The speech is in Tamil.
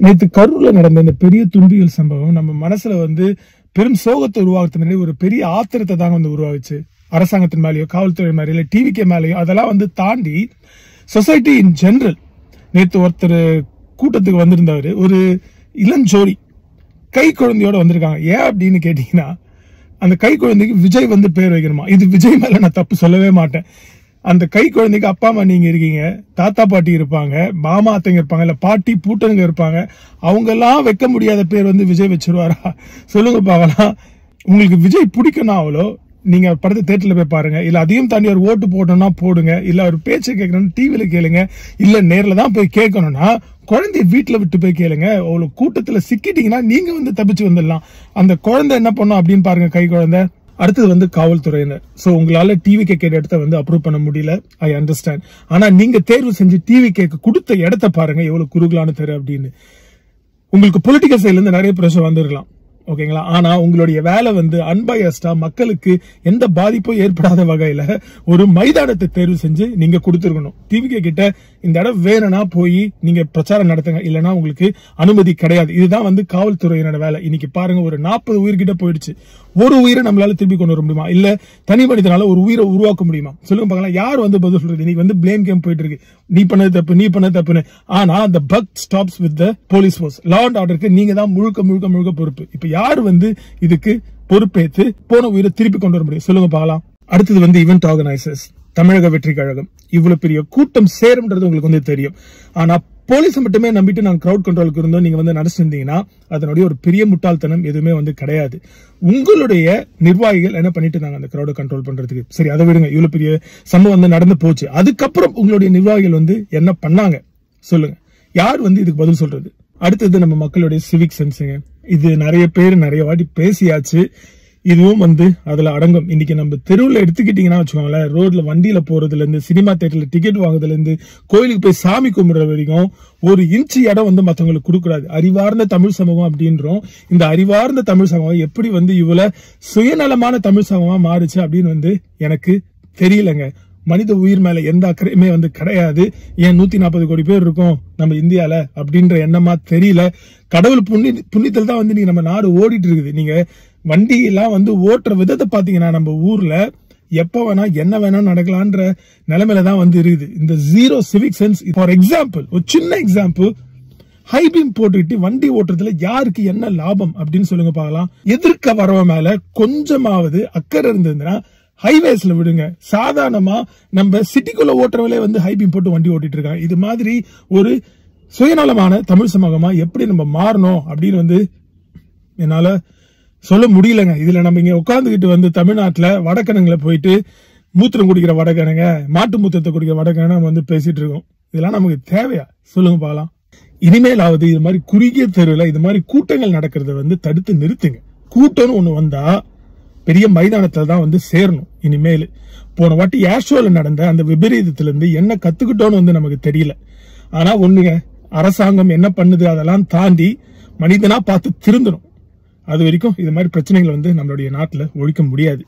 நேற்று கரூர்ல நடந்த இந்த பெரிய துன்பியல் சம்பவம் நம்ம மனசுல வந்து பெரும் சோகத்தை உருவாக்குறது ஒரு பெரிய ஆத்திரத்தை தாங்க வந்து உருவாச்சு. அரசாங்கத்தின் மேலேயோ காவல்துறை மேலேயோ இல்ல டிவிகே மேலேயோ அதெல்லாம் வந்து தாண்டி சொசைட்டி இன் ஜெனரல். நேற்று ஒருத்தர் கூட்டத்துக்கு வந்திருந்தவர், ஒரு இளஞ்சோடி கை குழந்தையோட வந்திருக்காங்க. ஏன் அப்படின்னு கேட்டீங்கன்னா, அந்த கை குழந்தைக்கு விஜய் வந்து பேர் வைக்கணுமா. இது விஜய் மேல நான் தப்பு சொல்லவே மாட்டேன். அந்த கை குழந்தைக்கு அப்பா அம்மா நீங்க இருக்கீங்க, தாத்தா பாட்டி இருப்பாங்க, மாமா அத்தைங்க இருப்பாங்க, இல்ல பாட்டி பூட்டனுங்க இருப்பாங்க. அவங்க எல்லாம் வைக்க முடியாத பேர் வந்து விஜய் வச்சிருவாரா? சொல்லுங்க பாக்கலாம். உங்களுக்கு விஜய் பிடிக்கணும் அவ்வளோ, நீங்க படத்தை தேட்டர்ல போய் பாருங்க. இல்ல அதையும் தாண்டி ஒரு ஓட்டு போட்டோம்னா போடுங்க. இல்ல ஒரு பேச்சை கேட்கணும்னு டிவில கேளுங்க. இல்ல நேர்ல தான் போய் கேட்கணும்னா குழந்தைய வீட்டுல விட்டு போய் கேளுங்க. அவ்வளவு கூட்டத்துல சிக்கிட்டீங்கன்னா நீங்க வந்து தப்பிச்சு வந்துடலாம். அந்த குழந்தை என்ன பண்ணும் அப்படின்னு பாருங்க, கை குழந்தை. அடுத்தது வந்து காவல்துறையினர். சோ உங்களால டிவிகே கேட்ட இடத்த வந்து அப்ரூவ் பண்ண முடியல, ஐ அண்டர்ஸ்டாண்ட். ஆனா நீங்க தேர்வு செஞ்சு டிவிகேக்கு கொடுத்த இடத்த பாருங்க எவ்வளவு குறுகலான தெரு அப்படின்னு. உங்களுக்கு பொலிட்டிக்கல் சைட்ல இருந்து நிறைய பிரஷர் வந்துருக்கலாம், ஓகேங்களா. ஆனா உங்களுடைய வேலை வந்து அன்பயஸ்டா மக்களுக்கு எந்த பாதிப்பும் ஏற்படாத வகையில ஒரு மைதானத்தை தேர்வு செஞ்சு நீங்க கொடுத்துருக்கணும். டிவிகே கிட்ட இந்த இடம் வேணும்னா போய் நீங்க பிரச்சாரம் நடத்துங்க, இல்லைன்னா உங்களுக்கு அனுமதி கிடையாது. இதுதான் வந்து காவல்துறையினோட வேலை. இன்னைக்கு பாருங்க, ஒரு 40 உயிர்கிட்ட போயிடுச்சு. ஒரு உயிரை நம்மளால திருப்பி கொண்டு வர முடியுமா? இல்ல தனி மனிதனால ஒரு உயிரை உருவாக்க முடியுமா? சொல்லுங்க பார்க்கலாம். யார் வந்து பதில் சொல்றது? இன்னைக்கு வந்து பிளேம் கேம் போயிட்டு இருக்கு. நீ பண்ணது தப்பு, நீ பண்ணது தப்புன்னு. ஆனா the buck stops with the police force. law and orderக்கு நீங்க தான் முழுக்க முழுக்க முழுக்க பொறுப்பு. இப்ப யார் வந்து இதுக்கு பொறுப்பேற்று போன உயிரை திருப்பி கொண்டு வர முடியும்? சொல்லுங்க பார்க்கலாம். அடுத்தது வந்து ஈவென்ட் ஆர்கனைசர்ஸ். தமிழக வெற்றி கழகம் இவ்வளவு பெரிய கூட்டம் சேரும்ன்றது உங்களுக்கு வந்து தெரியும். ஆனா போலீஸ் மட்டுமே நம்பிட்டு நாங்க கிரௌட் கண்ட்ரோலுக்கு இருந்தோம் நீங்க வந்து நடச்சிருந்தீங்கன்னா அதனுடைய ஒரு பெரிய முட்டாள்தனம் எதுவுமே வந்து கிடையாது. உங்களுடைய நிர்வாகிகள் என்ன பண்ணிட்டு இருந்தாங்க அந்த கிரௌட கண்ட்ரோல் பண்றதுக்கு? சரி, அதை விடுங்க. இவ்வளவு பெரிய சம்பவம் வந்து நடந்து போச்சு. அதுக்கப்புறம் உங்களுடைய நிர்வாகிகள் வந்து என்ன பண்ணாங்க சொல்லுங்க. யார் வந்து இதுக்கு பதில் சொல்றது? அடுத்தது நம்ம மக்களுடைய சிவிக் சென்ஸுங்க. இது நிறைய பேர் நிறைய வாட்டி பேசியாச்சு. இதுவும் வந்து அதுல அடங்கும். இன்னைக்கு நம்ம தெருவில் எடுத்துக்கிட்டீங்கன்னா வச்சுக்கோங்களேன், ரோட்ல வண்டியில போறதுல இருந்து, சினிமா தியேட்டர்ல டிக்கெட் வாங்குறதுல இருந்து, கோயிலுக்கு போய் சாமி கும்பிடுற வரைக்கும் ஒரு இன்ச்சு இடம் வந்து மத்தவங்களுக்கு கொடுக்கூடாது. அறிவார்ந்த தமிழ் சமூகம் அப்படின்றோம். இந்த அறிவார்ந்த தமிழ் சமூகம் எப்படி வந்து இவ்வளவு சுயநலமான தமிழ் சமூகமா மாறுச்சு அப்படின்னு வந்து எனக்கு தெரியலங்க. மனித உயிர் மேல எந்த அக்கறையுமே வந்து கிடையாது. ஏன் 140 கோடி பேர் இருக்கும் நம்ம இந்தியால அப்படின்ற எண்ணமா தெரியல. கடவுள் புண்ணியத்தில் தான் வந்து நம்ம நாடு ஓடிட்டு இருக்குது. நீங்க வண்டி எல்லாம் வந்து ஓட்டுற விதத்தை பாத்தீங்கன்னா நம்ம ஊர்ல எப்ப வேணா என்ன வேணா நடக்கலான்ற நிலைமையில தான் வந்து இருக்குது. இந்த zero civic sense. For example, ஒரு சின்ன எக்ஸாம்பிள், ஹைபீம் போட்டுக்கிட்டு வண்டி ஓட்டுறதுல யாருக்கு என்ன லாபம் அப்படின்னு சொல்லுங்க பார்க்கலாம். எதிர்க்க வரவ மேல கொஞ்சமாவது அக்கறை இருந்ததுன்னா ஹைவேஸ்ல விடுங்க. சாதாரணமா நம்ம சிட்டிக்குள்ள ஓட்டுறவங்களே வந்து ஹைபீம் போட்டு வண்டி ஓட்டிட்டு இருக்காங்க. இது மாதிரி ஒரு சுயநலமான தமிழ் சமூகமா எப்படி நம்ம மாறணும் அப்படின்னு வந்து என்னால சொல்ல முடியலங்க. இதுல நம்ம இங்க உட்காந்துக்கிட்டு வந்து தமிழ்நாட்டுல வடக்கணங்களை போயிட்டு மூத்திரம் குடிக்கிற வடக்கணங்க, மாட்டு மூத்திரத்தை குடிக்கிற வடக்கணங்க நம்ம வந்து பேசிட்டு இருக்கோம். இதெல்லாம் நமக்கு தேவையா? சொல்லுங்க பார்க்கலாம். இனிமேலாவது இது மாதிரி குறுகிய தெருவில் இது மாதிரி கூட்டங்கள் நடக்கிறத வந்து தடுத்து நிறுத்துங்க. கூட்டம்னு ஒண்ணு வந்தா பெரிய மைதானத்துல தான் வந்து சேரணும். இனிமேல் போன வாட்டி ஏஷோல நடந்த அந்த விபரீதத்துல இருந்து என்ன கத்துக்கிட்டோன்னு வந்து நமக்கு தெரியல. ஆனா ஒண்ணுங்க, அரசாங்கம் என்ன பண்ணுது அதெல்லாம் தாண்டி மனிதனா பார்த்து திருந்தணும். அது வரைக்கும் இது மாதிரி பிரச்சனைகளை வந்து நம்மளுடைய நாட்டுல ஒழிக்க முடியாது.